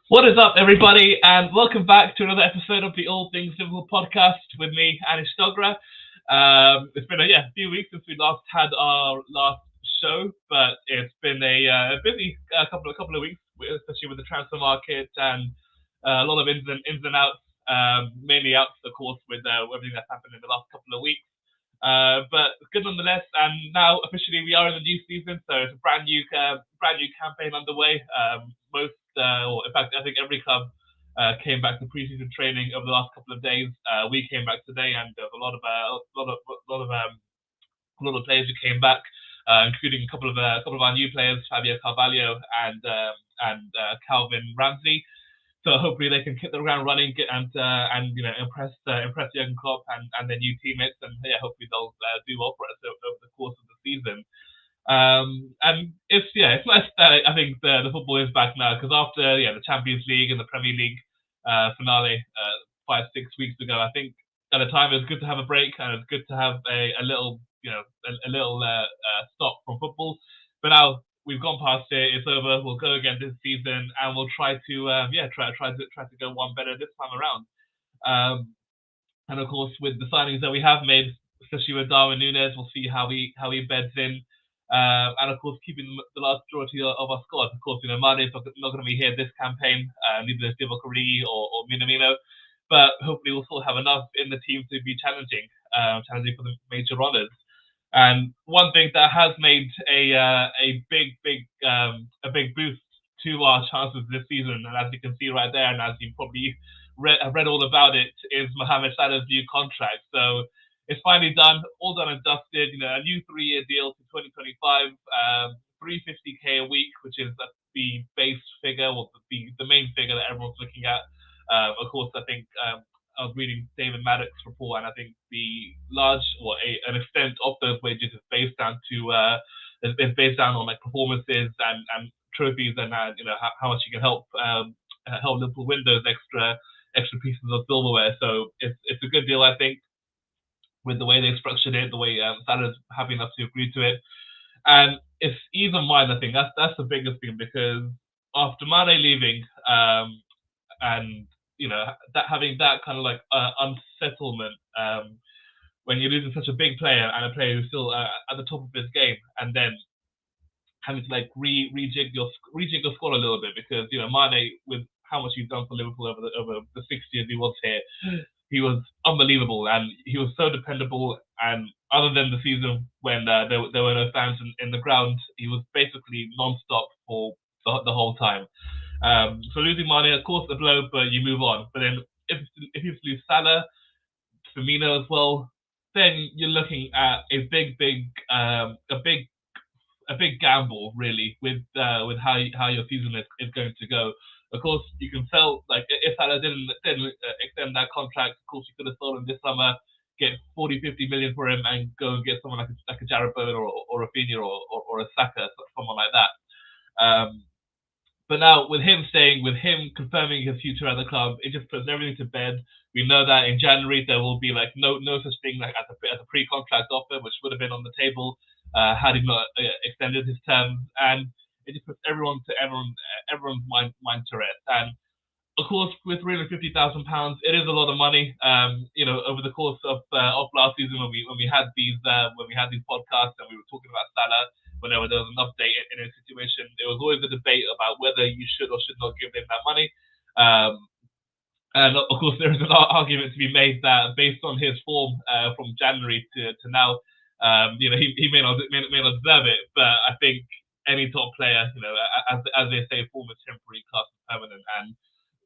What is up, everybody, and welcome back to another episode of the All Things Liverpool podcast with me, Anish Dogra. It's been a few weeks since we last had our last show, but it's been a busy couple of weeks, especially with the transfer market and a lot of ins and outs. Mainly outs, of course, with everything that's happened in the last couple of weeks. But good nonetheless, and now officially we are in the new season, so it's a brand new campaign underway. Or in fact, I think every club came back to preseason training over the last couple of days. We came back today, and there's a lot of players who came back, including a couple of our new players, Fabio Carvalho and Calvin Ramsey. So hopefully they can hit the ground running and impress Jurgen Klopp and their new teammates, and hopefully they'll do well for us over the course of the season. And it's nice that I think the football is back now, because after the Champions League and the Premier League finale 5-6 weeks ago, I think at the time it was good to have a break, and it's good to have a little stop from football. But now we've gone past it; it's over. We'll go again this season, and we'll try to try to go one better this time around. Um, and of course, with the signings that we have made, especially with Darwin Núñez, we'll see how he beds in. And of course, keeping the large majority of our squad. Of course, Mane is not going to be here this campaign, neither is Divock Origi or Minamino. But hopefully, we'll still have enough in the team to be challenging for the major honours. And one thing that has made a big boost to our chances this season, and as you can see right there, and as you probably have read all about it, is Mohamed Salah's new contract. So it's finally done, all done and dusted. A new 3-year deal to 2025, 350k a week, which is the base figure, or the main figure that everyone's looking at. Of course, I think I was reading David Maddox's report, and I think an extent of those wages is based down on like performances and trophies, and how much you can help Liverpool win those extra pieces of silverware. So it's a good deal, I think, with the way they structured it, the way Salah's happy enough to agree to it, and it's even mine. I think that's the biggest thing, because after Mane leaving, and that having that kind of like unsettlement, when you're losing such a big player and a player who's still at the top of his game, and then having to like rejig your squad a little bit, because Mane, with how much he's done for Liverpool over the 6 years he was here, he was unbelievable, and he was so dependable. And other than the season when there were no fans in the ground, he was basically non-stop for the whole time. So losing Mane, of course, a blow, but you move on. But then if you lose Salah, Firmino as well, then you're looking at a big gamble, really, with how your season is going to go. Of course, you can sell, like, if Salah didn't extend that contract. Of course, you could have sold him this summer, get 40-50 million for him, and go and get someone like a Jared Bowen or a Rafinha or a Saka, someone like that. But now, with him staying, with him confirming his future at the club, it just puts everything to bed. We know that in January there will be like no such thing like as a pre-contract offer, which would have been on the table had he not extended his terms, and it just puts everyone's mind to rest. And of course, with £350,000, it is a lot of money. Over the course of last season, when we had these podcasts and we were talking about Salah, whenever there was an update in a situation, there was always a debate about whether you should or should not give him that money. And of course, there is an argument to be made that based on his form from January to now, he may not deserve it. But I think any top player, as they say, form is temporary, class is permanent, and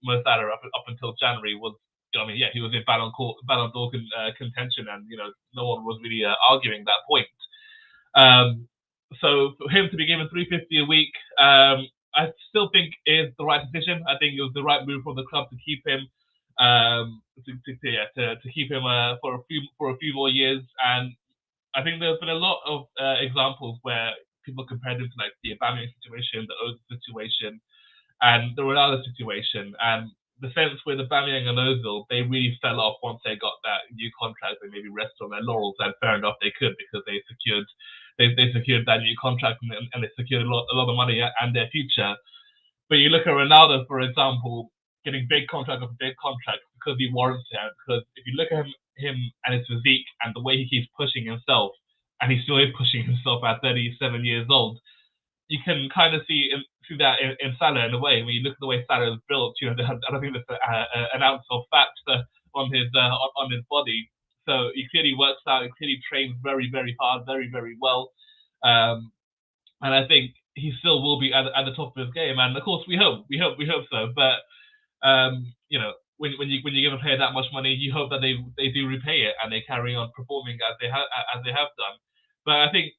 Mo Salah up until January was, he was in Ballon d'Or contention, and no one was really arguing that point. So for him to be given 350 a week, I still think is the right decision. I think it was the right move from the club to keep him, to keep him for a few more years. And I think there's been a lot of examples where people compared him to like the Aubameyang situation, the Ozil situation, and the Ronaldo situation. And the sense with Aubameyang and Ozil, they really fell off once they got that new contract. They maybe rested on their laurels, and fair enough, they could, because they secured that new contract, and they secured a lot of money and their future. But you look at Ronaldo, for example, getting big contract after big contract because he warrants it. Because if you look at him and his physique and the way he keeps pushing himself, and he still is pushing himself at 37 years old, you can kind of see that in Salah in a way. When you look at the way Salah is built, I don't think there's an ounce of fat on his body. So he clearly works out. He clearly trains very, very hard, very, very well. And I think he still will be at the top of his game. And of course, we hope so. But when you give a player that much money, you hope that they do repay it and they carry on performing as they have done. But I think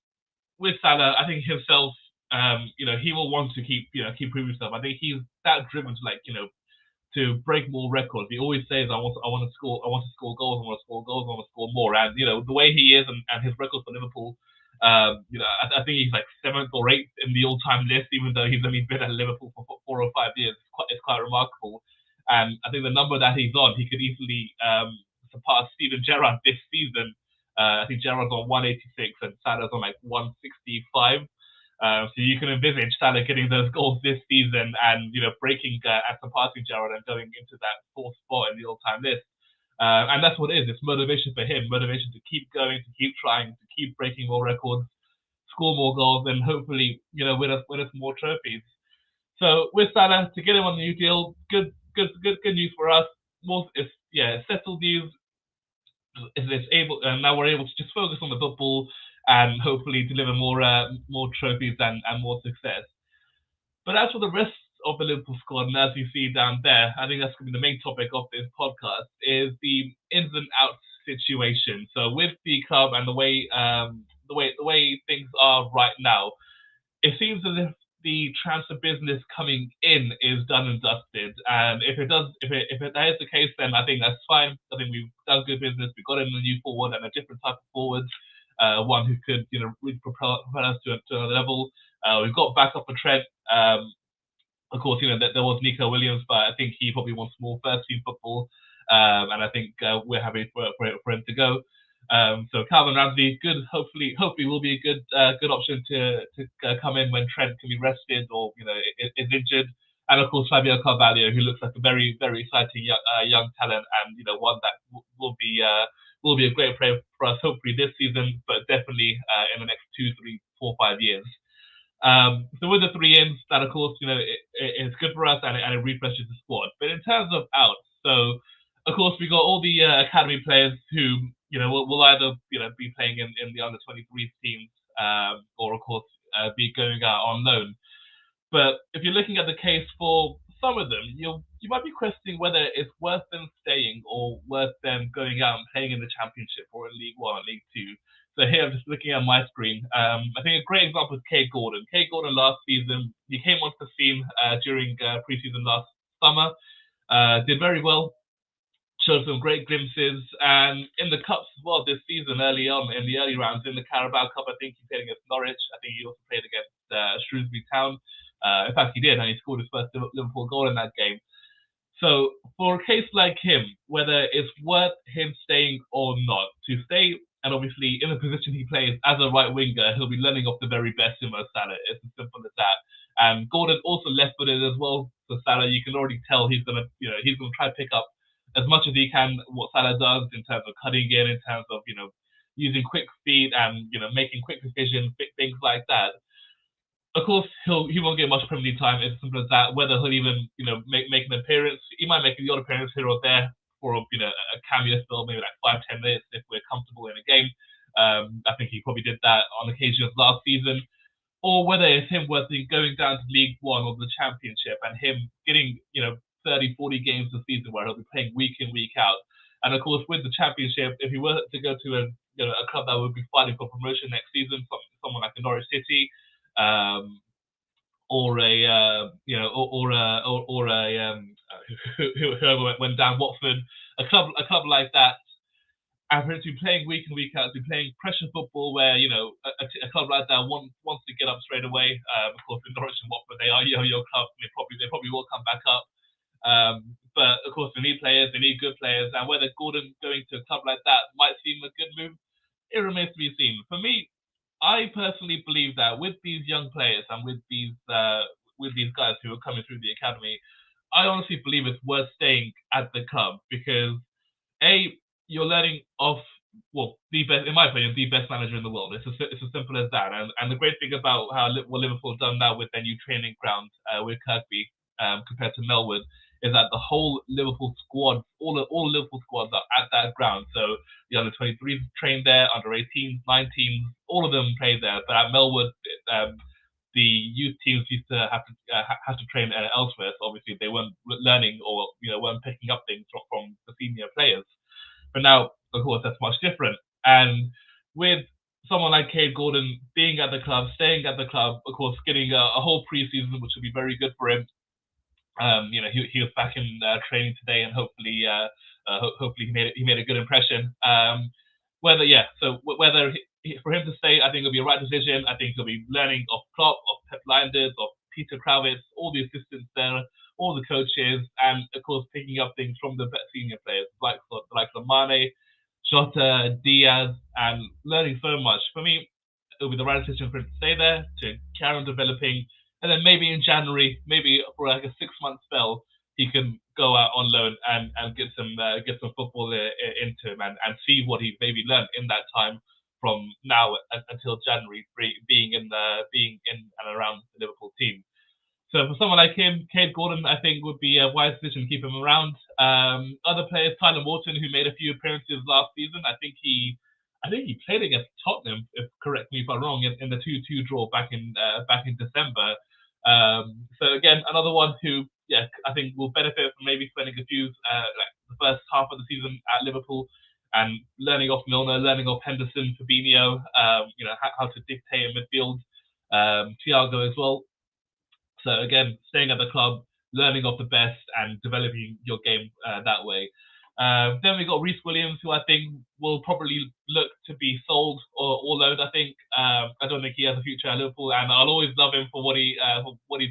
with Salah, I think himself, he will want to keep proving himself. I think he's that driven to to break more records. He always says, I want to score goals, I want to score goals, I want to score more. And the way he is and his record for Liverpool, I think he's like 7th or 8th in the all-time list, even though he's only been at Liverpool for 4 or 5 years. It's quite remarkable. And I think the number that he's on, he could easily surpass Steven Gerrard this season. I think Gerrard's on 186 and Salah's on like 165. So you can envisage Salah getting those goals this season and breaking and surpassing Gerrard and going into that 4th spot in the all-time list. And that's what it is. It's motivation for him, motivation to keep going, to keep trying, to keep breaking more records, score more goals, and hopefully win us more trophies. So with Salah, to get him on the new deal, good news for us. Settled news. It's able, and now we're able to just focus on the football and hopefully deliver more trophies and more success. But as for the rest of the Liverpool squad, and as you see down there, I think that's going to be the main topic of this podcast, is the ins and outs situation. So with the club and the way things are right now, it seems as if the transfer business coming in is done and dusted. And if that is the case, then I think that's fine. I think we've done good business. We've got in a new forward and a different type of forward, one who could really propel us to another level. We've got back up for Trent. Of course, there was Nico Williams, but I think he probably wants more first team football. And I think we're happy for him to go. So Calvin Ramsey, good. Hopefully, will be a good option to come in when Trent can be rested or is injured. And of course Fabio Carvalho, who looks like a very, very exciting young talent, and one that will be a great player for us. Hopefully this season, but definitely in the next 2, 3, 4, 5 years. So with the 3 ins, that of course it's good for us and it refreshes the squad. But in terms of outs, so of course we got all the academy players who will either be playing in the under 23 teams or of course be going out on loan. But if you're looking at the case for some of them, you might be questioning whether it's worth them staying or worth them going out and playing in the Championship or in League One or League Two. So here I'm just looking at my screen. I think a great example is Kate Gordon. Kate Gordon last season, he came onto the scene during pre-season last summer, did very well, showed some great glimpses, and in the cups as well this season, early on in the early rounds in the Carabao Cup, I think he played against Norwich. I think he also played against Shrewsbury Town. In fact, he did, and he scored his first Liverpool goal in that game. So for a case like him, whether it's worth him staying or not, to stay, and obviously in the position he plays as a right winger, he'll be learning off the very best in Mo Salah. It's as simple as that. And Gordon also left-footed as well. So Salah, you can already tell he's gonna try to pick up as much as he can what Salah does in terms of cutting in terms of using quick feet and making quick decisions, things like that. Of course, he won't get much Premier League time. It's as simple as that. Whether he'll even make an appearance, he might make the odd appearance here or there for a cameo spell, maybe like 5-10 minutes if we're comfortable in a game. I think he probably did that on occasions last season. Or whether it's him worth going down to League One or the Championship and him getting 30, 40 games a season where he'll be playing week in, week out. And of course, with the Championship, if he were to go to a club that would be fighting for promotion next season, someone like a Norwich City, or whoever went down, Watford, a club like that, and for him to be playing week in, week out, to be playing pressure football where a club like that wants to get up straight away. Of course, in Norwich and Watford, they are yo-yo clubs. They probably will come back up. But of course, they need players, they need good players, and whether Gordon going to a club like that might seem a good move, it remains to be seen. For me, I personally believe that with these young players and with with these guys who are coming through the academy, I honestly believe it's worth staying at the club because you're learning off, well, the best, in my opinion, the best manager in the world. It's as simple as that. And the great thing about what Liverpool have done now with their new training ground with Kirkby compared to Melwood is that the whole Liverpool squad, all Liverpool squads are at that ground. So the under 23s trained there, under 18s, 19s, all of them played there. But at Melwood, the youth teams used to have to train elsewhere. So obviously they weren't learning or weren't picking up things from the senior players. But now, of course, that's much different. And with someone like Cade Gordon being at the club, staying at the club, of course, getting a whole preseason, which will be very good for him. He was back in training today, and hopefully he made a good impression. Whether for him to stay, I think it'll be a right decision. I think he'll be learning of Klopp, of Pep Linders, of Peter Kravitz, all the assistants there, all the coaches, and of course picking up things from the senior players like Mane, Jota, Diaz, and learning so much. For me, it'll be the right decision for him to stay there, to carry on developing, and then maybe in January, maybe for like a 6-month spell, he can go out on loan and get some football into him and see what he maybe learned in that time from now until January, being in and around the Liverpool team. So for someone like him, Cade Gordon, I think would be a wise decision to keep him around. Other players, Tyler Morton, who made a few appearances last season, I think he played against Tottenham, if correct me if I'm wrong, in the 2-2 draw back in December. So again, another one who, I think will benefit from maybe spending a few like the first half of the season at Liverpool and learning off Milner, learning off Henderson, Fabinho, how to dictate in midfield, Thiago as well. So again, staying at the club, learning off the best, and developing your game that way. Then we got Reece Williams, who I think will probably look to be sold or loaned. I think I don't think he has a future at Liverpool, and I'll always love him for what he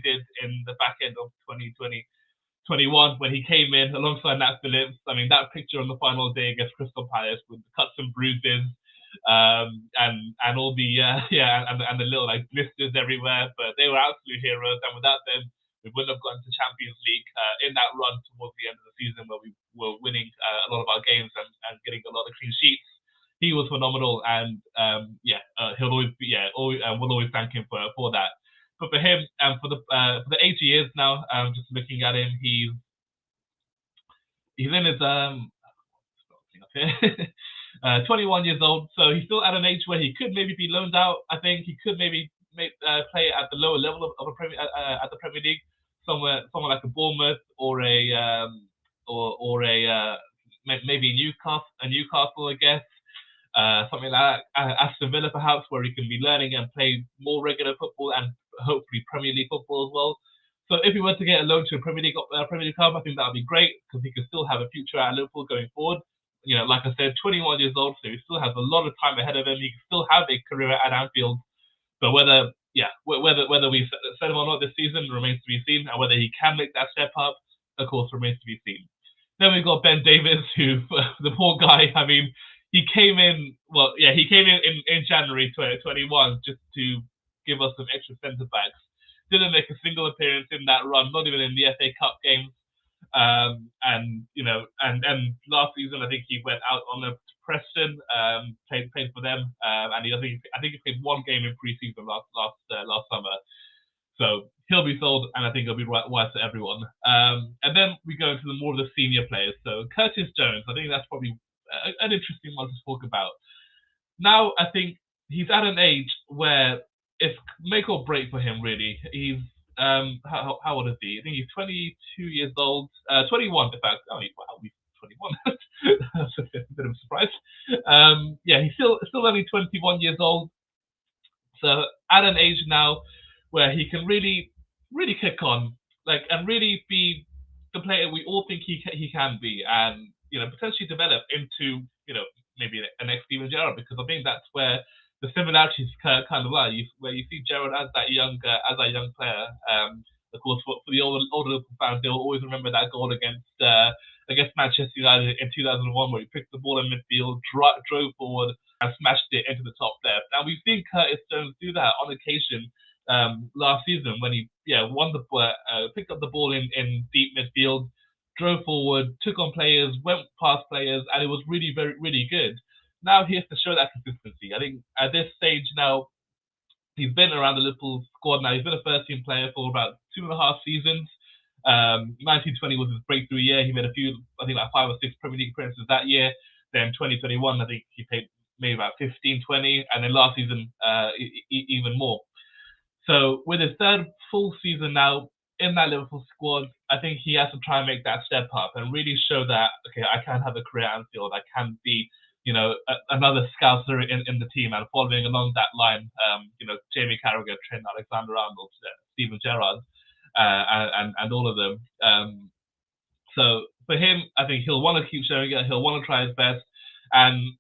did in the back end of 2021 when he came in alongside Nat Phillips. I mean, that picture on the final day against Crystal Palace with the cuts and bruises, and all the and the little like blisters everywhere, but they were absolute heroes, and without them we wouldn't have gotten to Champions League in that run towards the end of the season where we were winning a lot of our games and getting a lot of clean sheets. He was phenomenal, and he'll always be we'll always thank him for that. But for him and for the 80 years now, just looking at him, he's in his 21 years old, so he's still at an age where he could maybe be loaned out. I think he could maybe play at the lower level of a at the Premier League, somewhere like a Bournemouth or maybe Newcastle, I guess, something like that. Aston Villa perhaps, where he can be learning and play more regular football and hopefully Premier League football as well. So if he were to get a loan to a Premier League club, I think that would be great because he could still have a future at Liverpool going forward. Like I said, 21 years old, so he still has a lot of time ahead of him. He can still have a career at Anfield, but whether we sell him or not this season remains to be seen, and whether he can make that step up, of course, remains to be seen. Then we've got Ben Davies, who the poor guy. I mean, he came in in January 2021 just to give us some extra centre backs. Didn't make a single appearance in that run, not even in the FA Cup games. And last season I think he went out on a Preston, played for them, and I think he played one game in pre-season last summer. So he'll be sold, and I think it'll be wise to everyone. And then we go into more of the senior players. So Curtis Jones, I think that's probably an interesting one to talk about. Now I think he's at an age where it's make or break for him, really. He's how old is he? I think he's 22 years old, 21 in fact. Oh, wow, he's 21. That's a bit of a surprise. He's still only 21 years old. So at an age now where he can really, really kick on, and really be the player we all think he can be, and potentially develop into maybe an next Steven Gerrard, because I think that's where the similarities kind of lie, where you see Gerrard as that young player. Of course, for the older Liverpool fans, they'll always remember that goal against Manchester United in 2001, where he picked the ball in midfield, drove forward, and smashed it into the top left. Now we've seen Curtis Jones do that on occasion last season when he won the picked up the ball in deep midfield, drove forward, took on players, went past players, and it was really very really good. Now he has to show that consistency. I think at this stage now he's been around the Liverpool squad now. He's been a first team player for about 2.5 seasons. 1920 was his breakthrough year. He made a few, I think like 5 or 6 Premier League appearances that year. Then 2021, I think he played maybe about 15, 20, and then last season even more. So with his third full season now in that Liverpool squad, I think he has to try and make that step up and really show that, okay, I can have a career at Anfield. I can be, another scouser in the team, and following along that line, Jamie Carragher, Trent Alexander-Arnold, Steven Gerrard, and all of them. So for him, I think he'll want to keep showing it. He'll want to try his best, and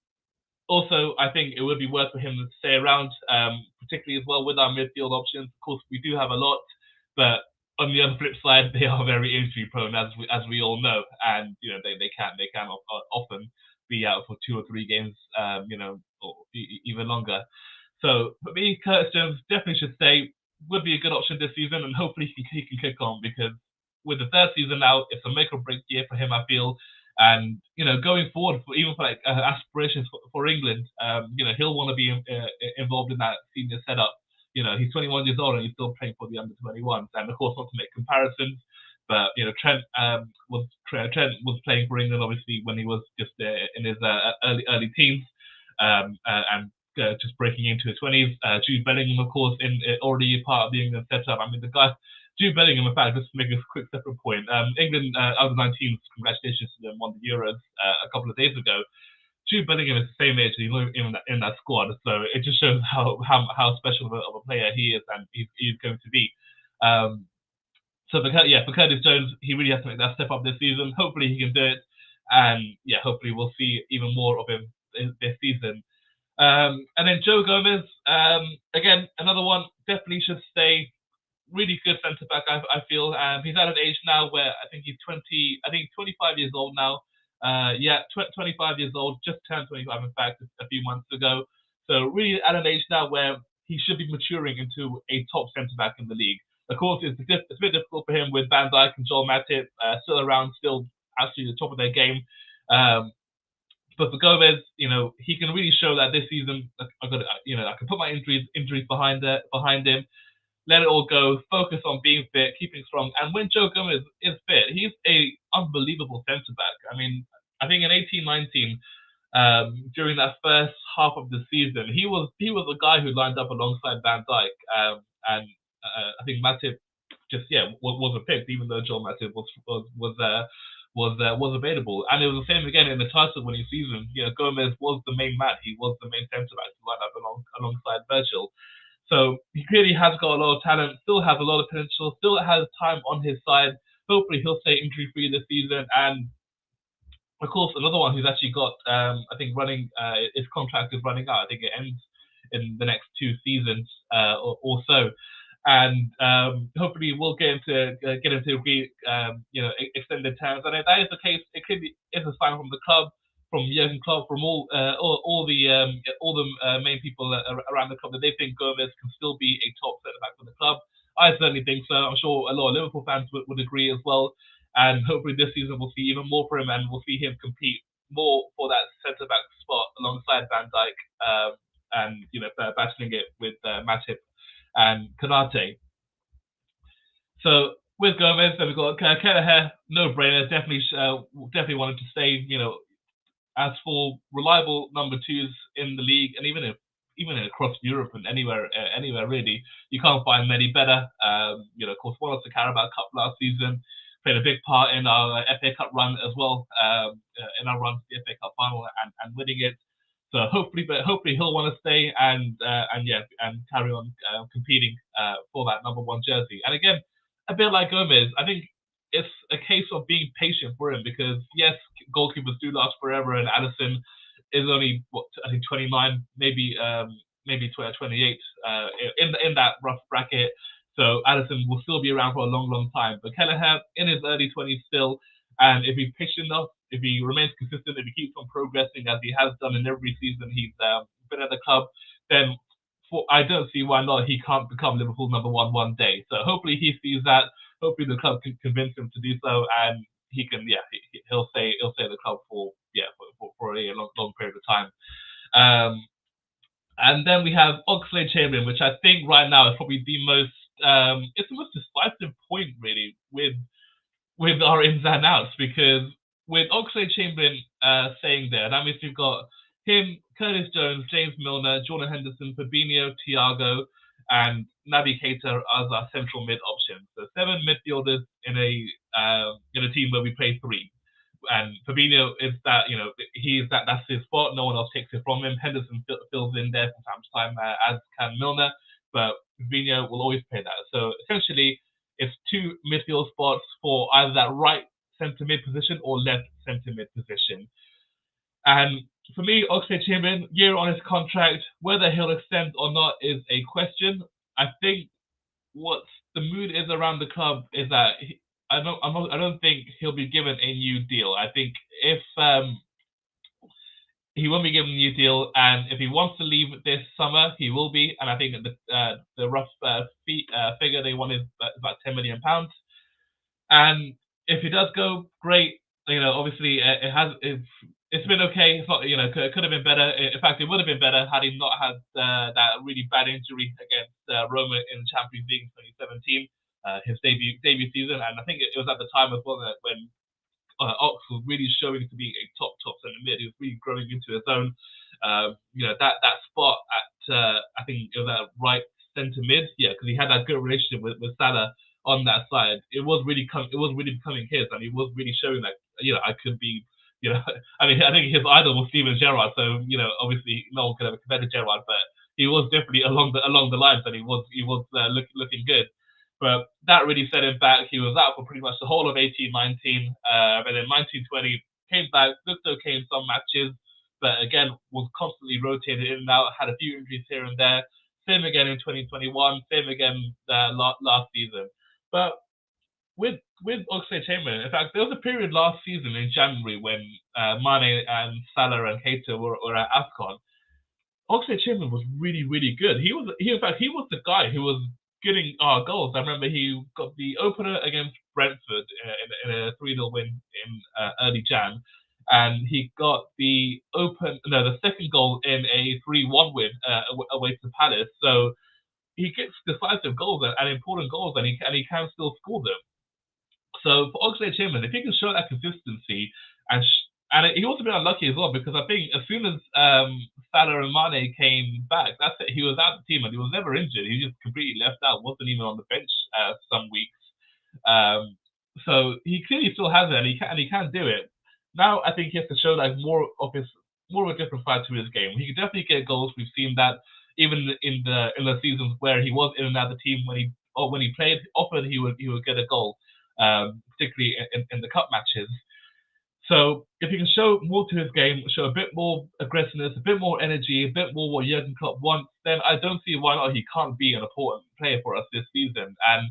also, I think it would be worth for him to stay around, particularly as well with our midfield options. Of course, we do have a lot, but on the other flip side, they are very injury prone, as we all know, and they can often be out for 2 or 3 games, or even longer. So for me, Curtis Jones definitely should stay. Would be a good option this season, and hopefully he can kick on, because with the third season now, it's a make or break year for him, I feel. And going forward, even for aspirations for England, he'll want to be involved in that senior setup. He's 21 years old and he's still playing for the under 21s. And of course, not to make comparisons, but Trent was playing for England obviously when he was just in his early teens, and just breaking into his 20s. Jude Bellingham, of course, already part of the England setup. I mean, the guy. Jude Bellingham, in fact, just to make a quick separate point, England under 19s, congratulations to them, won the Euros a couple of days ago. Jude Bellingham is the same age, he's not even in that squad, so it just shows how special of a player he is, and he's going to be. So for Curtis Jones, he really has to make that step up this season. Hopefully he can do it, and hopefully we'll see even more of him this season. And then Joe Gomez, again, another one, definitely should stay. Really good centre back, I feel. He's at an age now where I think he's 25 years old now. 25 years old, just turned 25 in fact a few months ago. So really at an age now where he should be maturing into a top centre back in the league. Of course, it's a bit difficult for him with Van Dijk and Joel Matip still around, still absolutely the top of their game. But for Gomez, he can really show that this season. I can put my injuries behind him. Let it all go, focus on being fit, keeping strong. And when Joe Gomez is fit, he's a unbelievable centre back. I mean, I think in 18-19, during that first half of the season, he was the guy who lined up alongside Van Dijk, and I think Matip just wasn't picked, even though Joel Matip was available. And it was the same again in the title-winning season. Gomez was the main man. He was the main centre back to line up alongside Virgil. So he clearly has got a lot of talent, still has a lot of potential, still has time on his side. Hopefully he'll stay injury-free this season. And of course, another one who's actually got, I think, his contract is running out. I think it ends in the next 2 seasons or so. And hopefully we'll get him to agree, extended terms. And if that is the case, it could be a sign from the club, from Jurgen Klopp, from all the main people around the club, that they think Gomez can still be a top centre back for the club. I certainly think so. I'm sure a lot of Liverpool fans would agree as well. And hopefully this season we'll see even more for him, and we'll see him compete more for that centre back spot alongside Van Dijk, and battling it with Matip and Konate. So with Gomez, then we've got Kelleher, no brainer, definitely wanted to stay. As for reliable number 2s in the league, and even across Europe and anywhere really, you can't find many better. Of course, won us the Carabao Cup last season, played a big part in our FA Cup run as well, in our run to the FA Cup final and winning it. So hopefully he'll want to stay and carry on competing for that number 1 jersey. And again, a bit like Gomez, I think it's a case of being patient for him, because yes, goalkeepers do last forever, and Alisson is only 29, maybe 28 in that rough bracket. So Alisson will still be around for a long time. But Kelleher in his early 20s still, and if he's patient enough, if he remains consistent, if he keeps on progressing as he has done in every season he's been at the club, then I don't see why not he can't become Liverpool's number one day. So hopefully he sees that. Hopefully the club can convince him to do so, and he can, he'll stay at the club for a long period of time. And then we have Oxlade-Chamberlain, which I think right now is probably the most it's the most decisive point really with our ins and outs, because with Oxlade-Chamberlain staying there, that means we've got him, Curtis Jones, James Milner, Jordan Henderson, Fabinho, Thiago, and Naby Keita as our central mid options. So 7 midfielders in a team where we play 3. And Fabinho is that, that's his spot. No one else takes it from him. Henderson fills in there from time to time, as can Milner, but Fabinho will always play that. So essentially, it's 2 midfield spots for either that right centre mid position or left centre mid position. And for me, Oxlade-Chamberlain, year on his contract, whether he'll extend or not is a question. I think what the mood is around the club is that I don't think he'll be given a new deal. I think if he won't be given a new deal, and if he wants to leave this summer, he will be. And I think the rough figure they want is about £10 million. And if he does go, great. Obviously it's been okay. It's not, it could have been better. In fact, it would have been better had he not had that really bad injury against Roma in the Champions League in 2017, his debut season. And I think it was at the time as well when Ox was really showing to be a top centre mid. He was really growing into his own. That spot at I think it was at right centre mid, because he had that good relationship with Salah on that side. It was really becoming his, and he was really showing that I could be. I think his idol was Steven Gerrard. So obviously no one could ever compare to Gerrard, but he was definitely along the lines, and he was looking good. But that really set him back. He was out for pretty much the whole of 18-19, and then 19-20 came back, looked okay in some matches, but again was constantly rotated in and out. Had a few injuries here and there. Same again in 2021. Same again last season. But with Oxlade-Chamberlain, in fact, there was a period last season in January when Mane and Salah and Keita were at AFCON. Oxlade-Chamberlain was really, really good. He was the guy who was getting our goals. I remember he got the opener against Brentford in a 3-0 win in early Jan, and he got the second goal in a 3-1 win away to Palace. So he gets decisive goals and important goals, and he can still score them. So for Oxlade-Chamberlain, if he can show that consistency, and he also been unlucky as well, because I think as soon as Salah and Mane came back, that's it. He was out of the team and he was never injured. He just completely left out, wasn't even on the bench some weeks. So he clearly still has it, and he can do it. Now I think he has to show like more of a different side to his game. He can definitely get goals. We've seen that even in the seasons where he was in and out of the team when he played. Often he would get a goal, particularly in the cup matches. So if he can show more to his game, show a bit more aggressiveness, a bit more energy, a bit more what Jurgen Klopp wants, then I don't see why not he can't be an important player for us this season. And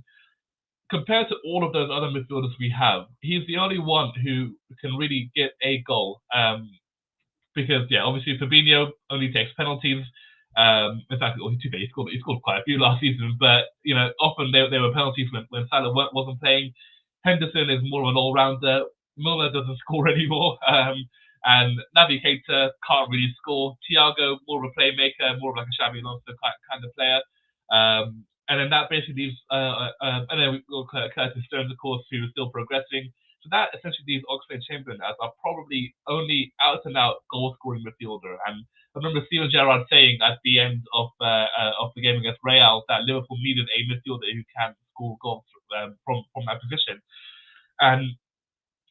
compared to all of those other midfielders we have, he's the only one who can really get a goal. Because obviously Fabinho only takes penalties. In fact, he scored quite a few last season, but often there were penalties when Salah wasn't playing. Henderson is more of an all-rounder. Milner doesn't score anymore, and Naby Keita can't really score. Thiago, more of a playmaker, more of like a Xabi Alonso kind of player. And then that basically leaves, and then we've got Curtis Jones, of course, who is still progressing. So that essentially leaves Oxlade-Chamberlain as our probably only out-and-out goal-scoring midfielder. And I remember Steven Gerrard saying at the end of the game against Real that Liverpool needed a midfielder who can score goals from that position. And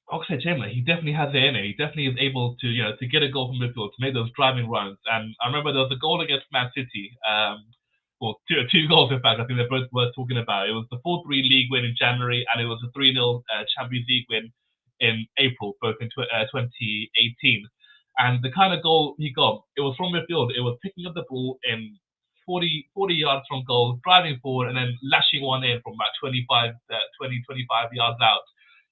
Oxlade-Chamberlain, he definitely has it in it. He definitely is able to get a goal from midfield, to make those driving runs. And I remember there was a goal against Man City. Two goals, in fact, I think they're both worth talking about. It was the 4-3 league win in January, and it was a 3-0 Champions League win in April, both in 2018. And the kind of goal he got, it was from midfield. It was picking up the ball in 40 yards from goal, driving forward, and then lashing one in from about 25 yards out.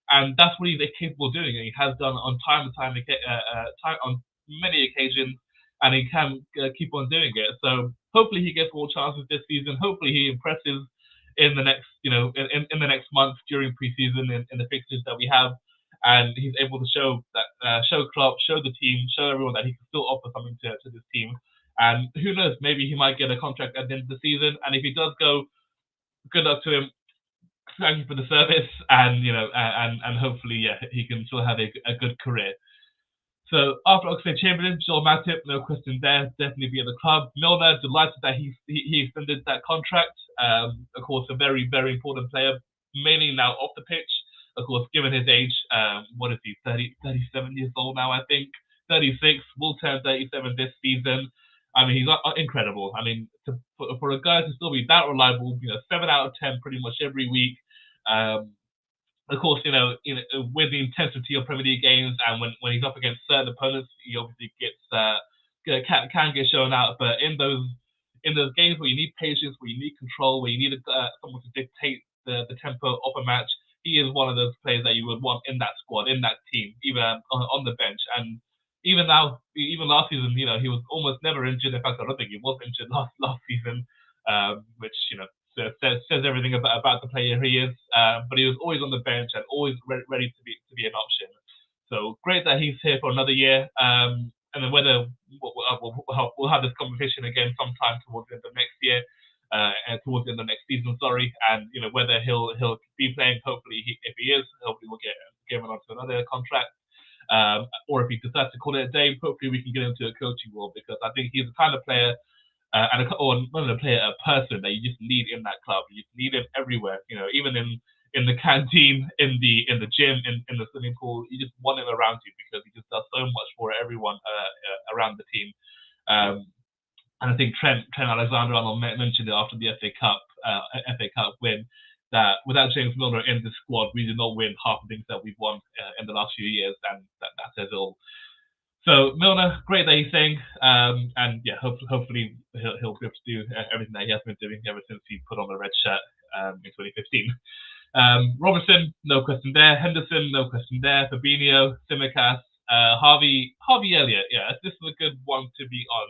And that's what he's capable of doing, and he has done on on many occasions, and he can keep on doing it. So hopefully he gets more chances this season. Hopefully he impresses in the next, in the next month during preseason in the fixtures that we have, and he's able to show that, show Klopp, show the team, show everyone that he can still offer something to this team. And who knows, maybe he might get a contract at the end of the season. And if he does go, good luck to him. Thank you for the service, and and hopefully, yeah, he can still have a good career. So after Oxlade-Chamberlain, Joel Matip, no question there, definitely be at the club. Milner, delighted that he extended that contract. Of course, a very, very important player, mainly now off the pitch. Of course, given his age, what is he, 37 years old now, I think. 36, will turn 37 this season. I mean, he's incredible. I mean, for a guy to still be that reliable, 7 out of 10 pretty much every week. Of course, with the intensity of Premier League games, and when he's up against certain opponents, he obviously can get shown out. But in those games where you need patience, where you need control, where you need someone to dictate the tempo of a match, he is one of those players that you would want in that squad, in that team, even on the bench. And even last season, he was almost never injured. In fact, I don't think he was injured last season, which says everything about the player he is. But he was always on the bench and always ready to be an option. So great that he's here for another year. And then whether we'll have this conversation again sometime towards the end of next year, towards the end of next season, sorry. And whether he'll be playing. Hopefully, if he is, hopefully we'll get him onto another contract. Or if he decides to call it a day, hopefully we can get into a coaching role, because I think he's the kind of player, or not a player, a person that you just need in that club. You need him everywhere. Even in the canteen, in the gym, in the swimming pool. You just want him around you, because he just does so much for everyone around the team. And I think Trent Alexander-Arnold mentioned it after the FA Cup win, that without James Milner in the squad, we did not win half the things that we've won in the last few years, and that says it all. So Milner, great that he's saying, and yeah, hopefully he'll be able to do everything that he has been doing ever since he put on the red shirt in 2015. Robertson, no question there. Henderson, no question there. Fabinho, Tsimikas, Harvey Elliott, yeah, this is a good one to be on.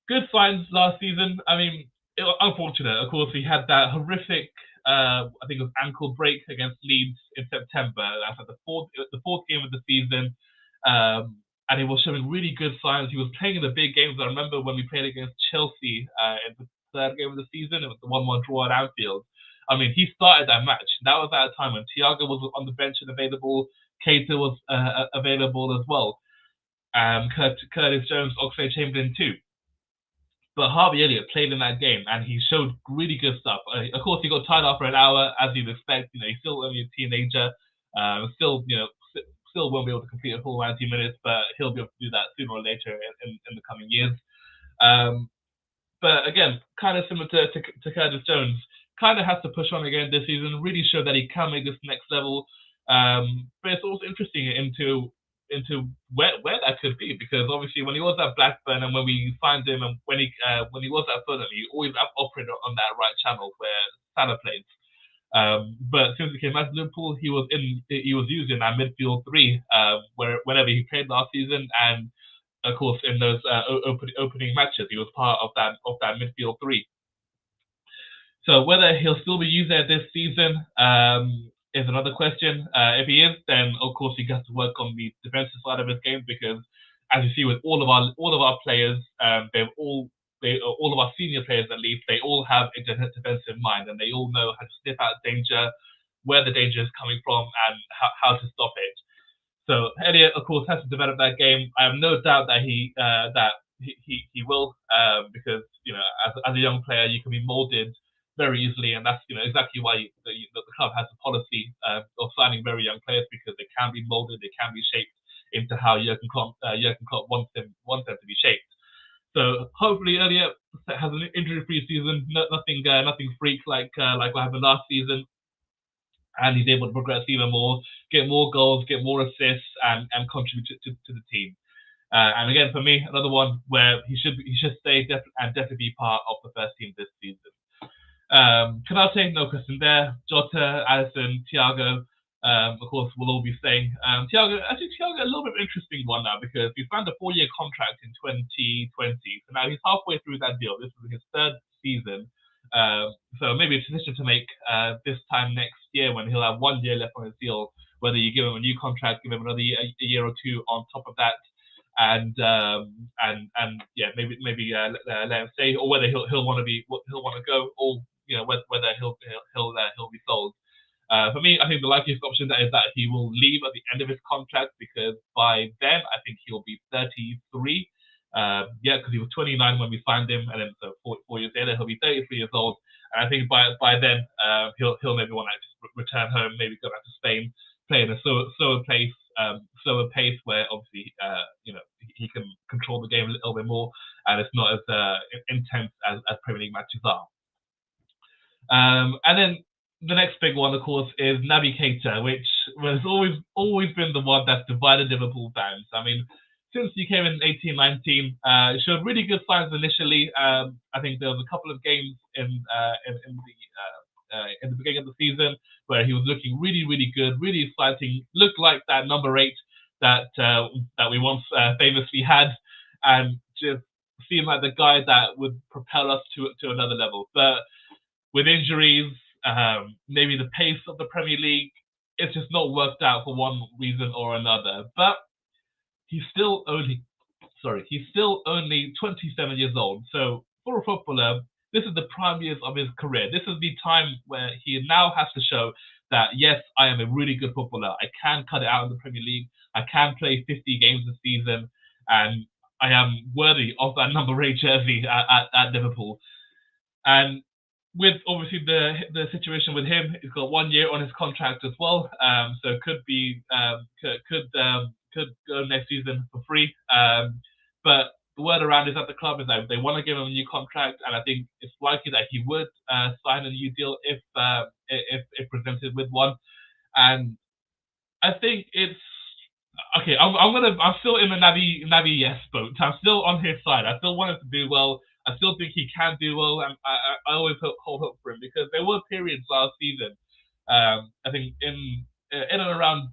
Good signs last season. I mean, unfortunate. Of course, he had that horrific, I think it was ankle break against Leeds in September. That's like the fourth game of the season. And he was showing really good signs. He was playing in the big games. I remember when we played against Chelsea in the third game of the season. It was the 1-1 draw at Anfield. I mean, he started that match. That was at a time when Thiago was on the bench and available. Keita was available as well. Curtis Jones, Oxlade-Chamberlain too. But Harvey Elliott played in that game, and he showed really good stuff. Of course, he got tired after an hour, as you'd expect. He's still only a teenager. Still won't be able to complete a full 90 minutes, but he'll be able to do that sooner or later in the coming years. But again, kind of similar to Curtis Jones, kind of has to push on again this season, really show that he can make this next level. But it's also interesting into where that could be, because obviously when he was at Blackburn and when we signed him, and when he was at Fulham, he always operated on that right channel where Salah plays. But since he came out to Liverpool, he was using that midfield three whenever he played last season, and of course in those opening matches, he was part of that midfield three. So whether he'll still be used there this season is another question. If he is, then of course he has to work on the defensive side of his game, because as you see with all of our players, all of our senior players at least, they all have a defensive mind, and they all know how to sniff out danger, where the danger is coming from, and how to stop it. So Elliott, of course, has to develop that game. I have no doubt that he will, because as a young player, you can be molded very easily, and that's exactly why the club has a policy of signing very young players, because they can be molded, they can be shaped into how Jurgen Klopp wants them to be shaped. So hopefully Elliott has an injury-free season, nothing freak like what happened last season, and he's able to progress even more, get more goals, get more assists, and contribute to the team. And again, for me, another one where he should stay and definitely be part of the first team this season. Canate, no question there. Jota, Alisson, Thiago, of course, we'll all be saying. Thiago, I think Thiago a little bit of an interesting one now because he signed a 4-year contract in 2020. So now he's halfway through that deal. This is his third season. So maybe a decision to make this time next year when he'll have 1 year left on his deal, whether you give him a new contract, give him another year, a year or two on top of that, and yeah, maybe let him stay, or whether he'll want to go, or whether he'll be sold. For me, I think the likeliest option is that he will leave at the end of his contract because by then I think he'll be 33. Yeah, because he was 29 when we signed him, and then so 4 years later he'll be 33 years old. And I think by then he'll maybe want to return home, maybe go back to Spain, play in a slower pace where obviously he can control the game a little bit more, and it's not as intense as Premier League matches are. And then the next big one, of course, is Naby Keita, which has always been the one that's divided Liverpool fans. I mean, since he came in 18-19, showed really good signs initially. I think there was a couple of games in the beginning of the season where he was looking really, really good, really exciting. Looked like that number 8 that we once famously had, and just seemed like the guy that would propel us to another level. But with injuries, maybe the pace of the Premier League, it's just not worked out for one reason or another. But he's still only 27 years old. So for a footballer, this is the prime years of his career. This is the time where he now has to show that, yes, I am a really good footballer. I can cut it out in the Premier League. I can play 50 games a season, and I am worthy of that number 8 jersey at Liverpool. And with obviously the situation with him, he's got 1 year on his contract as well, so could go next season for free. But the word around is at the club is that they want to give him a new contract, and I think it's likely that he would sign a new deal if presented with one. And I think it's okay. I'm still in the Naby yes boat. I'm still on his side. I still want him to do well. I still think he can do well, and I always hold hope for him because there were periods last season. I think in and around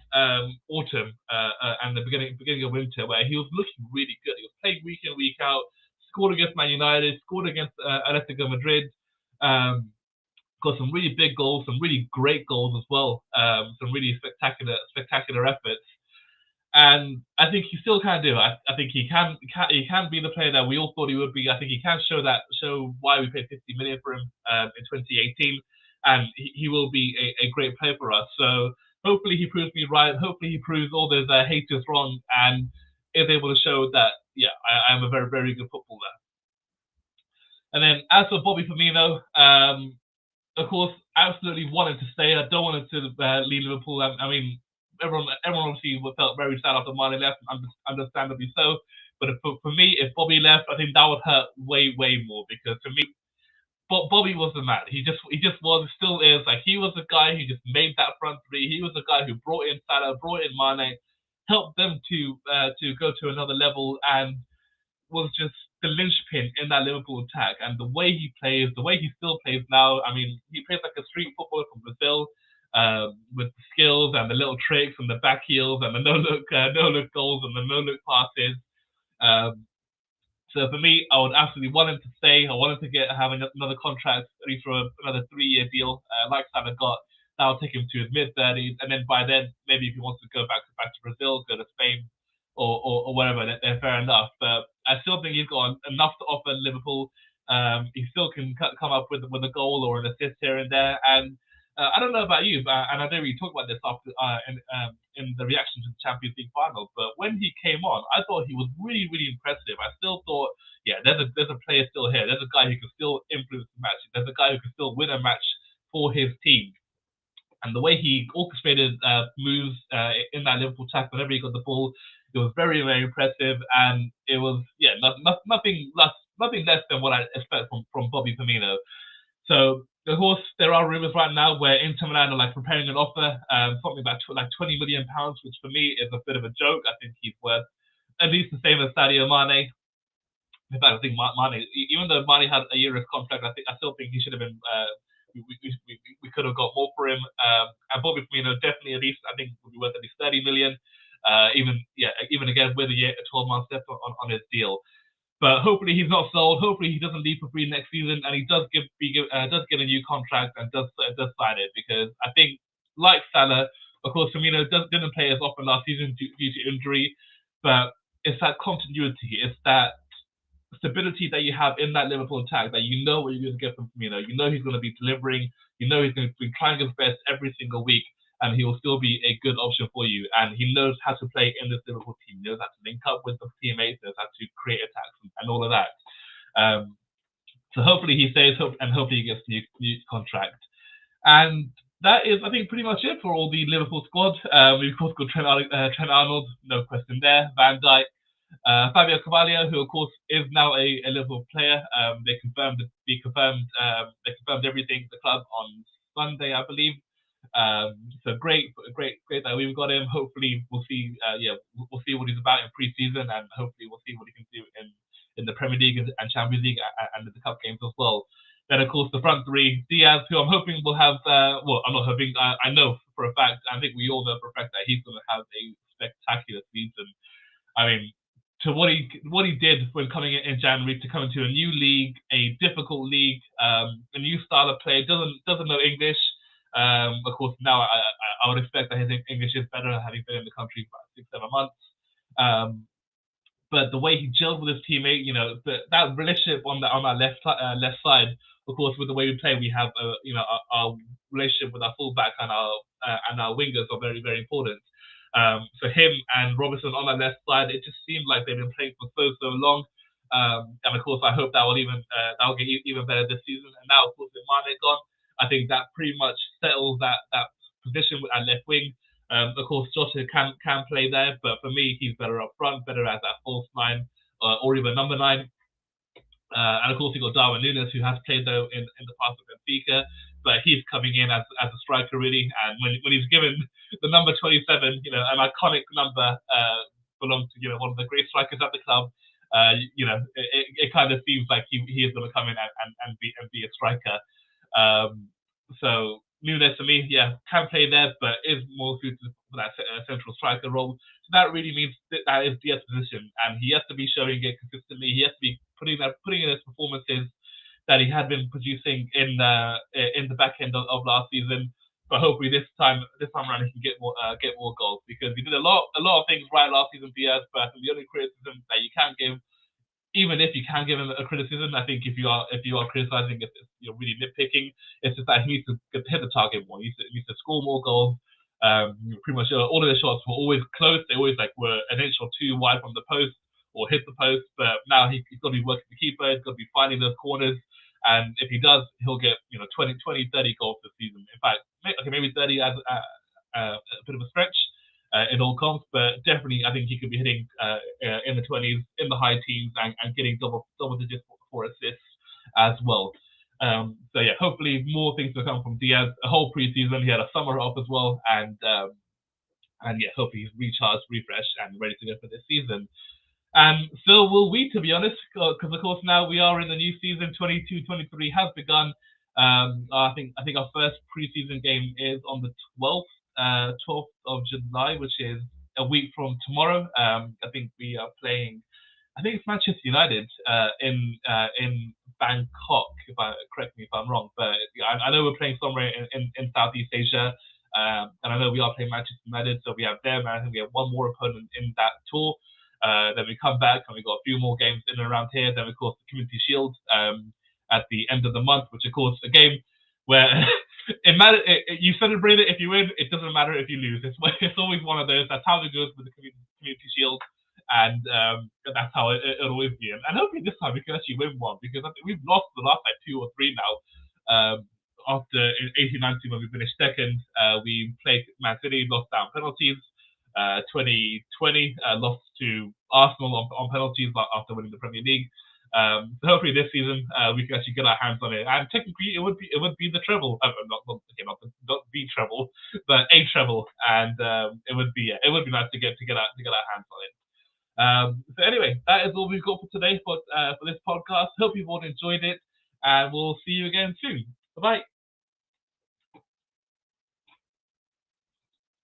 autumn and the beginning of winter where he was looking really good. He was playing week in, week out, scored against Man United, scored against Atletico Madrid, got some really big goals, some really great goals as well, some really spectacular efforts. And I think he still can do it. I think he can be the player that we all thought he would be. I think he can show why we paid 50 million for him in 2018, and he will be a great player for us. So hopefully he proves me right. Hopefully he proves all those haters wrong, and is able to show that I am a very, very good footballer. And then as for Bobby Firmino, of course, absolutely wanted to stay. I don't want him to leave Liverpool. I mean, everyone obviously felt very sad after Mane left, understandably so. But for me, if Bobby left, I think that would hurt way, way more because for me, Bobby was the man. He just was, still is. Like, he was the guy who just made that front three. He was the guy who brought in Salah, brought in Mane, helped them to go to another level, and was just the linchpin in that Liverpool attack. And the way he plays, the way he still plays now, I mean, he plays like a street footballer from Brazil, with the skills and the little tricks and the back heels and the no look goals and the no look passes. So for me, I would absolutely want him to stay. I want him to have another contract, at least for another 3-year deal, like Salah got. That'll take him to his mid-30s, and then by then, maybe if he wants to go back to Brazil, go to Spain, or whatever, then fair enough. But I still think he's got enough to offer Liverpool. He still can come up with a goal or an assist here and there. And I don't know about you, and I didn't really talk about this after in the reaction to the Champions League final. But when he came on, I thought he was really, really impressive. I still thought, there's a player still here. There's a guy who can still influence the match. There's a guy who can still win a match for his team. And the way he orchestrated moves in that Liverpool attack whenever he got the ball, it was very, very impressive. And it was, nothing less than what I expect from Bobby Firmino. So, of course, there are rumours right now where Inter Milan are preparing an offer, something about £20 million, which for me is a bit of a joke. I think he's worth at least the same as Sadio Mane. In fact, I think Mane, even though Mane had a year's contract, I still think he should have been we could have got more for him. And Bobby Firmino definitely at least I think would be worth at least 30 million. Even again with a 12 months left on his deal. But hopefully he's not sold. Hopefully he doesn't leave for free next season, and he does get a new contract and does sign it, because I think, like Salah, of course Firmino didn't play as often last season due to injury, but it's that continuity, it's that stability that you have in that Liverpool attack, that you know what you're going to get from Firmino. You know he's going to be delivering. You know he's going to be trying his best every single week, and he will still be a good option for you. And he knows how to play in this Liverpool team. He knows how to link up with the teammates. He knows how to create attacks and all of that. So hopefully he stays, and hopefully he gets a new contract. And that is, I think, pretty much it for all the Liverpool squad. We've of course got Trent Arnold, no question there. Van Dijk. Fabio Carvalho, who of course is now a Liverpool player. They confirmed everything at the club on Sunday, I believe. So great that we've got him. Hopefully we'll see. We'll see what he's about in pre-season, and hopefully we'll see what he can do in the Premier League and Champions League and the cup games as well. Then of course the front three: Diaz, who I'm hoping will have. I'm not hoping. I know for a fact. I think we all know for a fact that he's going to have a spectacular season. I mean, to what he did when coming in January, to come into a new league, a difficult league, a new style of play, doesn't know English. Of course, now I would expect that his English is better, having been in the country for 6-7 months. But the way he gelled with his teammate, that relationship on that left side, of course, with the way we play, we have our relationship with our fullback and our wingers are very, very important. So him and Robertson on that left side, it just seemed like they've been playing for so long. And of course, I hope that will get even better this season. And now, of course, with Mane gone, I think that pretty much settles that position at left wing. Of course, Jota can play there, but for me, he's better up front, better as that false 9 or even number 9. And of course, you've got Darwin Núñez, who has played though in the past with Benfica, but he's coming in as a striker really. And when he's given the number 27, an iconic number, belongs to one of the great strikers at the club. It kind of seems like he is going to come in and be a striker. So Núñez for me, can play there, but is more suited for that central striker role. So that really means that is Diaz's position, and he has to be showing it consistently. He has to be putting in his performances that he had been producing in the back end of last season. But hopefully this time around he can get more goals, because he did a lot of things right last season, Diaz. But the only criticism that you can give, even if you can give him a criticism, I think if you are criticizing, if you're really nitpicking, it's just that he needs to hit the target more. He needs to score more goals. Pretty much all of the shots were always close. They always were an inch or two wide from the post or hit the post. But now he's got to be working the keeper. He's got to be finding those corners. And if he does, he'll get 20, 30 goals this season. In fact, maybe 30 as a bit of a stretch. In all comps, but definitely I think he could be hitting in the 20s, in the high teens, and getting double digits for assists as well. So hopefully more things will come from Diaz. A whole preseason, he had a summer off as well, and hopefully he's recharged, refreshed, and ready to go for this season. And so will we, to be honest, because of course now we are in the new season. 22-23 has begun. I think our first preseason game is on the 12th of July, which is a week from tomorrow. I think we are playing. I think it's Manchester United in Bangkok. Correct me if I'm wrong, but I know we're playing somewhere in Southeast Asia, and I know we are playing Manchester United. So we have them, and I think we have one more opponent in that tour. Then we come back and we got a few more games in and around here. Then of course the Community Shield at the end of the month, which of course a game where you celebrate it if you win. It doesn't matter if you lose. It's always one of those. That's how it goes with the Community Shield, and that's how it always be. And hopefully this time we can actually win one, because I think we've lost the last 2 or 3 now. After 18-19 when we finished second, we played Man City, lost down penalties. 2020 lost to Arsenal on penalties after winning the Premier League. So hopefully this season we can actually get our hands on it, and technically it would be the treble, not the treble, but a treble, and it would be nice to get our hands on it. So anyway, that is all we've got for today for this podcast. Hope you've all enjoyed it, and we'll see you again soon. Bye bye.